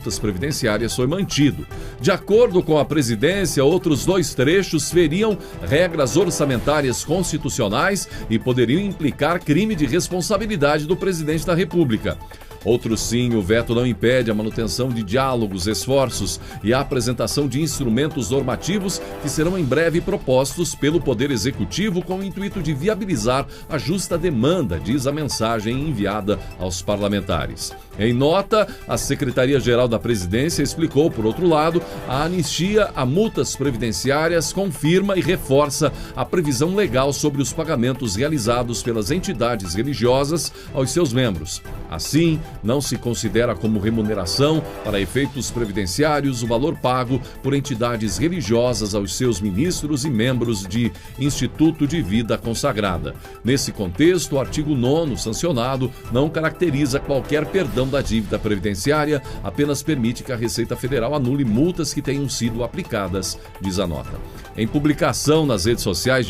multas previdenciárias foi mantido. De acordo com a presidência, outros 2 trechos feriam regras orçamentárias constitucionais e poderiam implicar crime de responsabilidade do presidente da República. Outros sim, o veto não impede a manutenção de diálogos, esforços e a apresentação de instrumentos normativos que serão em breve propostos pelo Poder Executivo com o intuito de viabilizar a justa demanda, diz a mensagem enviada aos parlamentares. Em nota, a Secretaria-Geral da Presidência explicou, por outro lado, a anistia a multas previdenciárias confirma e reforça a previsão legal sobre os pagamentos realizados pelas entidades religiosas aos seus membros. Assim, não se considera como remuneração para efeitos previdenciários o valor pago por entidades religiosas aos seus ministros e membros de Instituto de Vida Consagrada. Nesse contexto, o artigo 9º sancionado não caracteriza qualquer perdão da dívida previdenciária, apenas permite que a Receita Federal anule multas que tenham sido aplicadas, diz a nota. Em publicação nas redes sociais,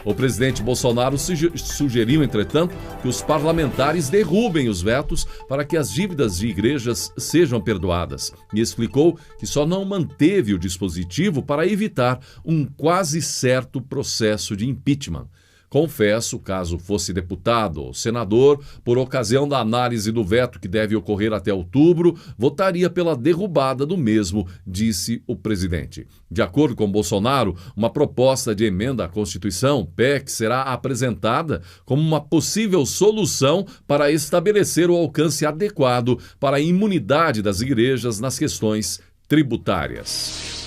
o presidente Bolsonaro sugeriu, entretanto, que os parlamentares derrubem os vetos para que as dívidas de igrejas sejam perdoadas e explicou que só não manteve o dispositivo para evitar um quase certo processo de impeachment. Confesso, caso fosse deputado ou senador, por ocasião da análise do veto que deve ocorrer até outubro, votaria pela derrubada do mesmo, disse o presidente. De acordo com Bolsonaro, uma proposta de emenda à Constituição, PEC, será apresentada como uma possível solução para estabelecer o alcance adequado para a imunidade das igrejas nas questões tributárias.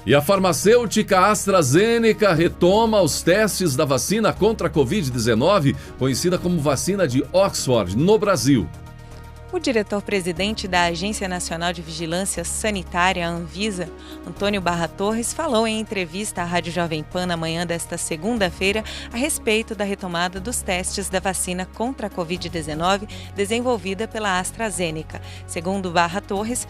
E a farmacêutica AstraZeneca retoma os testes da vacina contra a Covid-19, conhecida como vacina de Oxford, no Brasil. O diretor-presidente da Agência Nacional de Vigilância Sanitária, Anvisa, Antônio Barra Torres, falou em entrevista à Rádio Jovem Pan na manhã desta segunda-feira a respeito da retomada dos testes da vacina contra a Covid-19 desenvolvida pela AstraZeneca. Segundo Barra Torres,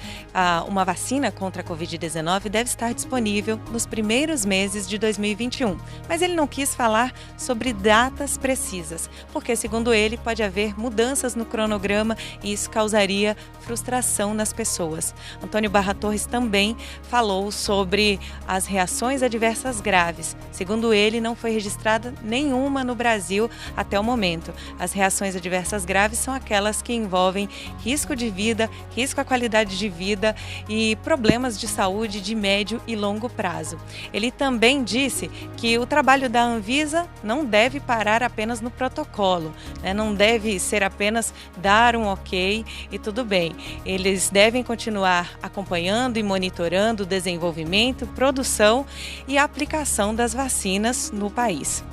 uma vacina contra a Covid-19 deve estar disponível nos primeiros meses de 2021, mas ele não quis falar sobre datas precisas, porque, segundo ele, pode haver mudanças no cronograma e isso causaria frustração nas pessoas. Antônio Barra Torres também falou sobre as reações adversas graves. Segundo ele, não foi registrada nenhuma no Brasil até o momento. As reações adversas graves são aquelas que envolvem risco de vida, risco à qualidade de vida e problemas de saúde de médio e longo prazo. Ele também disse que o trabalho da Anvisa não deve parar apenas no protocolo, né? Não deve ser apenas dar um ok e tudo bem. Eles devem continuar acompanhando e monitorando o desenvolvimento, produção e aplicação das vacinas no país.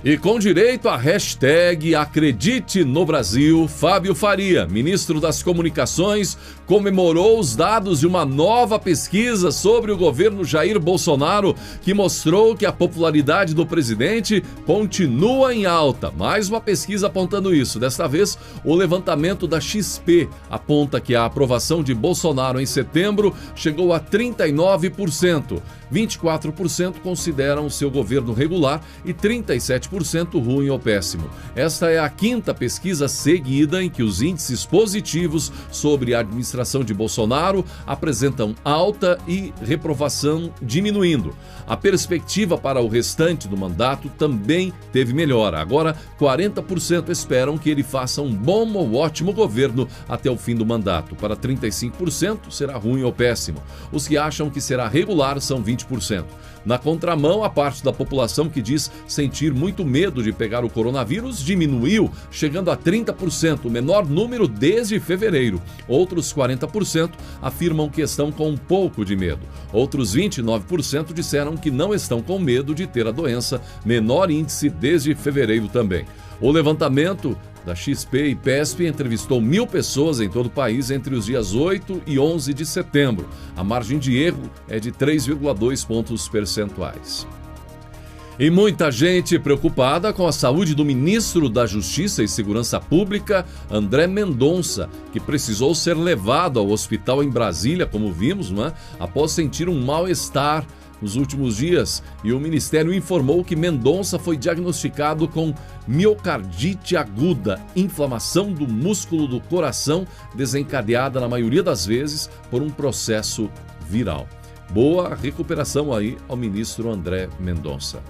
E com direito à hashtag Acredite no Brasil, Fábio Faria, ministro das Comunicações, comemorou os dados de uma nova pesquisa sobre o governo Jair Bolsonaro, que mostrou que a popularidade do presidente continua em alta. Mais uma pesquisa apontando isso. Desta vez, o levantamento da XP aponta que a aprovação de Bolsonaro em setembro chegou a 39%. 24% consideram o seu governo regular e 37% ruim ou péssimo. Esta é a 5ª pesquisa seguida em que os índices positivos sobre a administração de Bolsonaro apresentam alta e reprovação diminuindo. A perspectiva para o restante do mandato também teve melhora. Agora, 40% esperam que ele faça um bom ou ótimo governo até o fim do mandato. Para 35% será ruim ou péssimo. Os que acham que será regular são 20%. Na contramão, a parte da população que diz sentir muito medo de pegar o coronavírus diminuiu, chegando a 30%, o menor número desde fevereiro. Outros 40% afirmam que estão com um pouco de medo. Outros 29% disseram que não estão com medo de ter a doença, menor índice desde fevereiro também. O levantamento da XP e PESP entrevistou 1.000 pessoas em todo o país entre os dias 8 e 11 de setembro. A margem de erro é de 3,2 pontos percentuais. E muita gente preocupada com a saúde do ministro da Justiça e Segurança Pública, André Mendonça, que precisou ser levado ao hospital em Brasília, como vimos, não é? Após sentir um mal-estar nos últimos dias. E o Ministério informou que Mendonça foi diagnosticado com miocardite aguda, inflamação do músculo do coração, desencadeada na maioria das vezes por um processo viral. Boa recuperação aí ao ministro André Mendonça.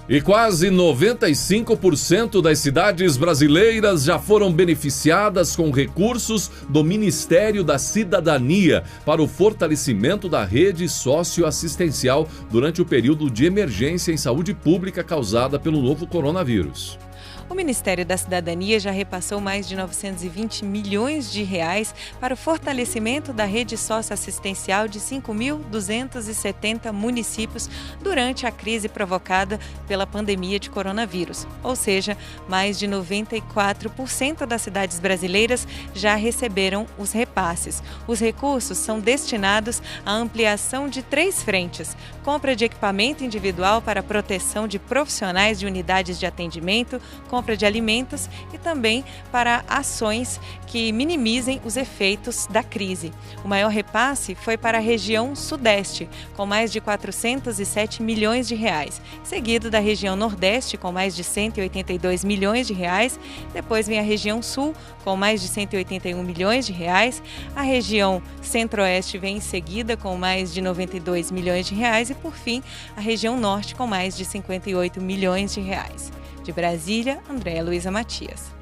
E quase 95% das cidades brasileiras já foram beneficiadas com recursos do Ministério da Cidadania para o fortalecimento da rede socioassistencial durante o período de emergência em saúde pública causada pelo novo coronavírus. O Ministério da Cidadania já repassou mais de 920 milhões de reais para o fortalecimento da rede socioassistencial de 5.270 municípios durante a crise provocada pela pandemia de coronavírus. Ou seja, mais de 94% das cidades brasileiras já receberam os repasses. Os recursos são destinados à ampliação de 3 frentes: compra de equipamento individual para proteção de profissionais de unidades de atendimento, compra de alimentos e também para ações que minimizem os efeitos da crise. O maior repasse foi para a região Sudeste, com mais de 407 milhões de reais, seguido da região Nordeste, com mais de 182 milhões de reais, depois vem a região Sul, com mais de 181 milhões de reais, a região Centro-Oeste vem em seguida, com mais de 92 milhões de reais e, por fim, a região Norte, com mais de 58 milhões de reais. De Brasília, Andréa Luiza Matias.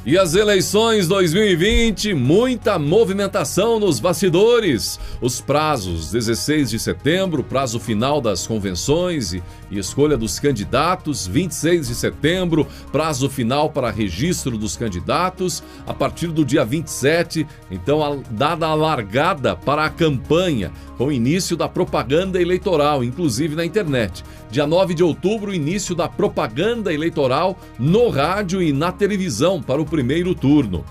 E as eleições 2020, muita movimentação nos bastidores. Os prazos, 16 de setembro, prazo final das convenções e escolha dos candidatos, 26 de setembro, prazo final para registro dos candidatos, a partir do dia 27, então dada a largada para a campanha, com o início da propaganda eleitoral, inclusive na internet. Dia 9 de outubro, início da propaganda eleitoral no rádio e na televisão para o primeiro turno.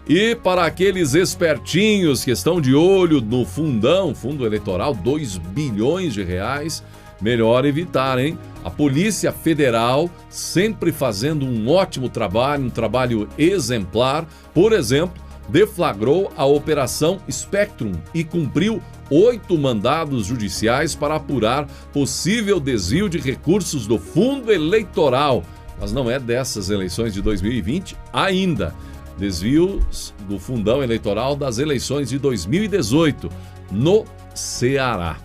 E para aqueles espertinhos que estão de olho no fundo eleitoral, 2 bilhões de reais, melhor evitar, hein? A Polícia Federal sempre fazendo um ótimo trabalho, um trabalho exemplar. Por exemplo, deflagrou a Operação Spectrum e cumpriu 8 mandados judiciais para apurar possível desvio de recursos do fundo eleitoral. Mas não é dessas eleições de 2020 ainda. Desvios do fundão eleitoral das eleições de 2018 no Ceará.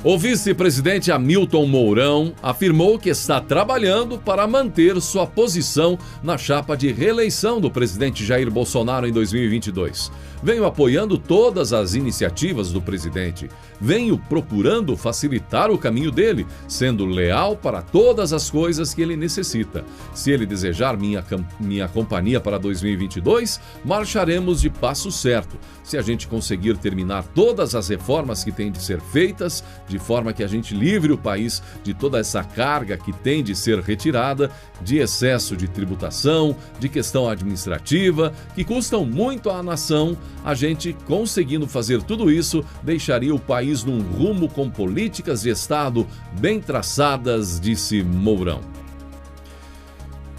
O vice-presidente Hamilton Mourão afirmou que está trabalhando para manter sua posição na chapa de reeleição do presidente Jair Bolsonaro em 2022. Venho apoiando todas as iniciativas do presidente. Venho procurando facilitar o caminho dele, sendo leal para todas as coisas que ele necessita. Se ele desejar minha companhia para 2022, marcharemos de passo certo. Se a gente conseguir terminar todas as reformas que têm de ser feitas, de forma que a gente livre o país de toda essa carga que tem de ser retirada, de excesso de tributação, de questão administrativa, que custam muito à nação, a gente conseguindo fazer tudo isso, deixaria o país num rumo com políticas de Estado bem traçadas, disse Mourão.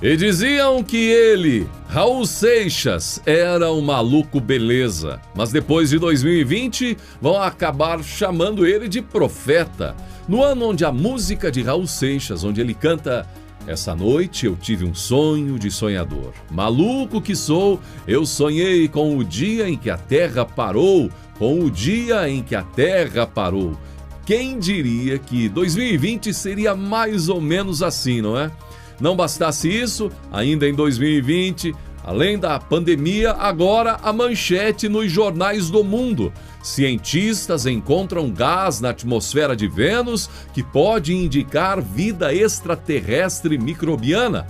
E diziam que ele, Raul Seixas, era um maluco beleza, mas depois de 2020 vão acabar chamando ele de profeta. No ano onde a música de Raul Seixas, onde ele canta "Essa noite eu tive um sonho de sonhador. Maluco que sou, eu sonhei com o dia em que a terra parou, com o dia em que a terra parou." Quem diria que 2020 seria mais ou menos assim, não é? Não bastasse isso, ainda em 2020, além da pandemia, agora a manchete nos jornais do mundo. Cientistas encontram gás na atmosfera de Vênus que pode indicar vida extraterrestre microbiana.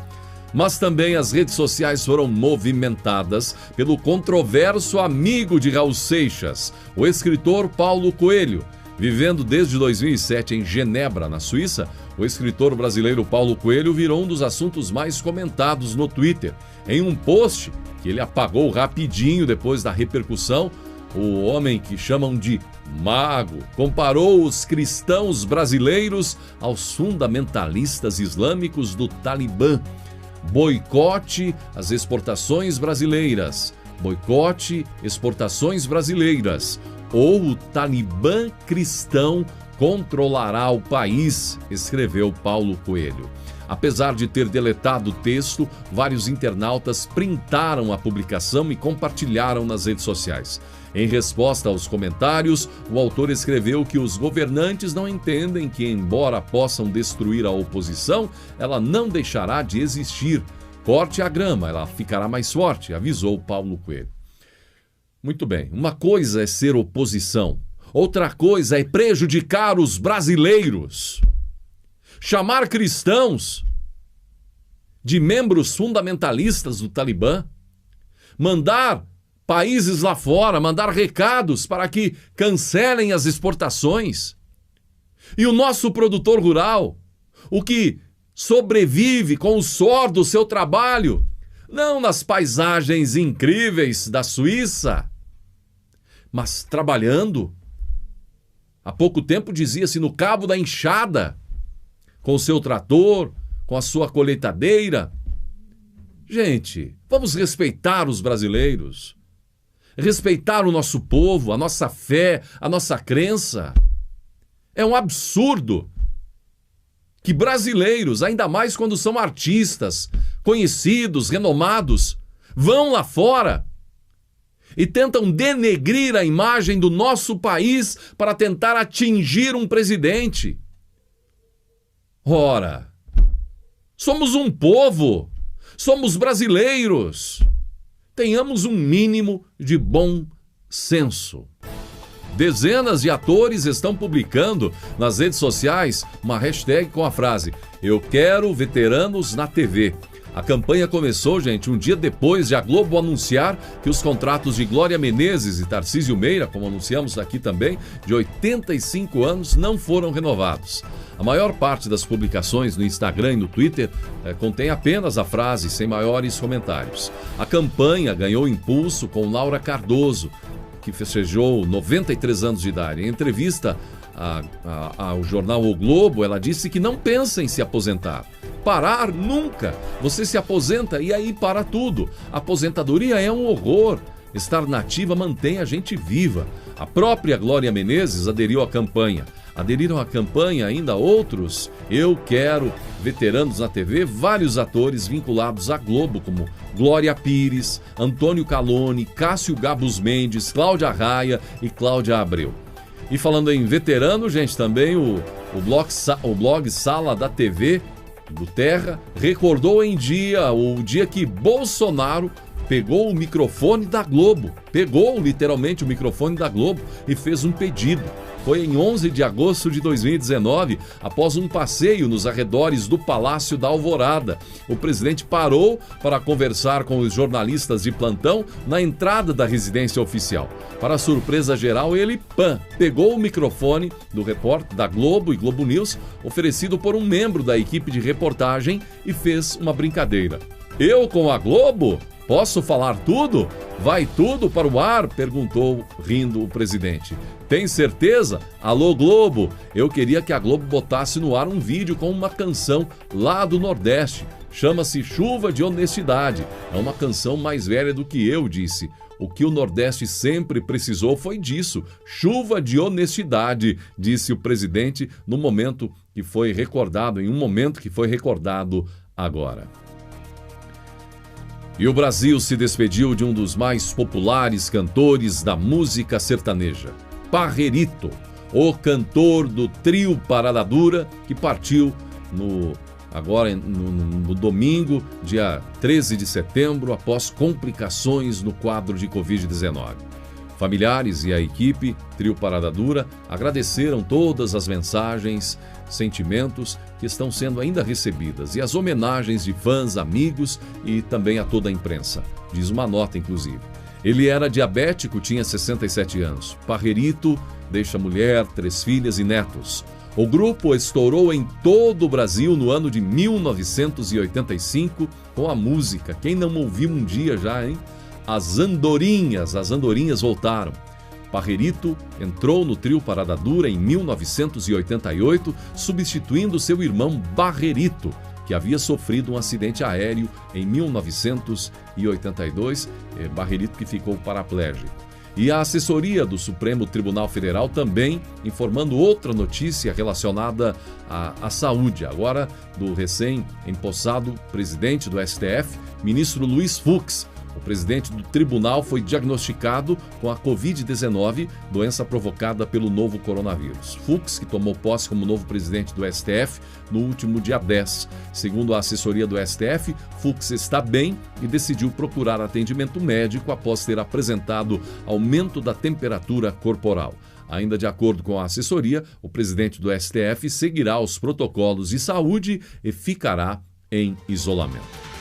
Mas também as redes sociais foram movimentadas pelo controverso amigo de Raul Seixas, o escritor Paulo Coelho. Vivendo desde 2007 em Genebra, na Suíça, o escritor brasileiro Paulo Coelho virou um dos assuntos mais comentados no Twitter. Em um post que ele apagou rapidinho depois da repercussão, o homem que chamam de mago, comparou os cristãos brasileiros aos fundamentalistas islâmicos do Talibã. Boicote às exportações brasileiras. Boicote exportações brasileiras. Ou o Talibã cristão controlará o país, escreveu Paulo Coelho. Apesar de ter deletado o texto, vários internautas printaram a publicação e compartilharam nas redes sociais. Em resposta aos comentários, o autor escreveu que os governantes não entendem que, embora possam destruir a oposição, ela não deixará de existir. Corte a grama, ela ficará mais forte, avisou Paulo Coelho. Muito bem, uma coisa é ser oposição, outra coisa é prejudicar os brasileiros. Chamar cristãos de membros fundamentalistas do Talibã, mandar países lá fora, mandar recados para que cancelem as exportações. E o nosso produtor rural, o que sobrevive com o suor do seu trabalho, não nas paisagens incríveis da Suíça, mas trabalhando. Há pouco tempo dizia-se no Cabo da Enxada, com o seu trator, com a sua colheitadeira. Gente, vamos respeitar os brasileiros, respeitar o nosso povo, a nossa fé, a nossa crença. É um absurdo que brasileiros, ainda mais quando são artistas, conhecidos, renomados, vão lá fora e tentam denegrir a imagem do nosso país para tentar atingir um presidente. Ora, somos um povo, somos brasileiros. Tenhamos um mínimo de bom senso. Dezenas de atores estão publicando nas redes sociais uma hashtag com a frase "Eu quero veteranos na TV". A campanha começou, gente, um dia depois de a Globo anunciar que os contratos de Glória Menezes e Tarcísio Meira, como anunciamos aqui também, de 85 anos, não foram renovados. A maior parte das publicações no Instagram e no Twitter contém apenas a frase, sem maiores comentários. A campanha ganhou impulso com Laura Cardoso, que festejou 93 anos de idade. Em entrevista ao jornal O Globo, ela disse que não pensa em se aposentar. Parar nunca. Você se aposenta e aí para tudo. A aposentadoria é um horror. Estar nativa mantém a gente viva. A própria Glória Menezes aderiu à campanha. Aderiram à campanha ainda outros. Eu quero veteranos na TV, vários atores vinculados à Globo, como Glória Pires, Antônio Calone, Cássio Gabus Mendes, Cláudia Raia e Cláudia Abreu. E falando em veterano, gente, também o blog Sala da TV do Terra recordou o dia que Bolsonaro pegou o microfone da Globo, pegou literalmente o microfone da Globo e fez um pedido. Foi em 11 de agosto de 2019, após um passeio nos arredores do Palácio da Alvorada. O presidente parou para conversar com os jornalistas de plantão na entrada da residência oficial. Para surpresa geral, ele pegou o microfone do repórter da Globo e Globo News, oferecido por um membro da equipe de reportagem, e fez uma brincadeira. Eu com a Globo? Posso falar tudo? Vai tudo para o ar? Perguntou rindo o presidente. Tem certeza? Alô Globo, eu queria que a Globo botasse no ar um vídeo com uma canção lá do Nordeste. Chama-se Chuva de Honestidade. É uma canção mais velha do que eu, disse. O que o Nordeste sempre precisou foi disso. Chuva de honestidade, disse o presidente em um momento que foi recordado agora. E o Brasil se despediu de um dos mais populares cantores da música sertaneja, Parrerito, o cantor do trio Parada Dura, que partiu no domingo, dia 13 de setembro, após complicações no quadro de Covid-19. Familiares e a equipe Trio Parada Dura agradeceram todas as mensagens, sentimentos que estão sendo ainda recebidas e as homenagens de fãs, amigos e também a toda a imprensa. Diz uma nota, inclusive. Ele era diabético, tinha 67 anos. Parrerito deixa mulher, 3 filhas e netos. O grupo estourou em todo o Brasil no ano de 1985 com a música. Quem não ouviu um dia já, hein? As andorinhas voltaram. Barrerito entrou no trio Parada Dura em 1988, substituindo seu irmão Barrerito, que havia sofrido um acidente aéreo em 1982, Barrerito que ficou paraplégico. E a assessoria do Supremo Tribunal Federal também informando outra notícia relacionada à saúde, agora do recém-empossado presidente do STF, ministro Luiz Fux. O presidente do tribunal foi diagnosticado com a Covid-19, doença provocada pelo novo coronavírus. Fux, que tomou posse como novo presidente do STF no último dia 10. Segundo a assessoria do STF, Fux está bem e decidiu procurar atendimento médico após ter apresentado aumento da temperatura corporal. Ainda de acordo com a assessoria, o presidente do STF seguirá os protocolos de saúde e ficará em isolamento.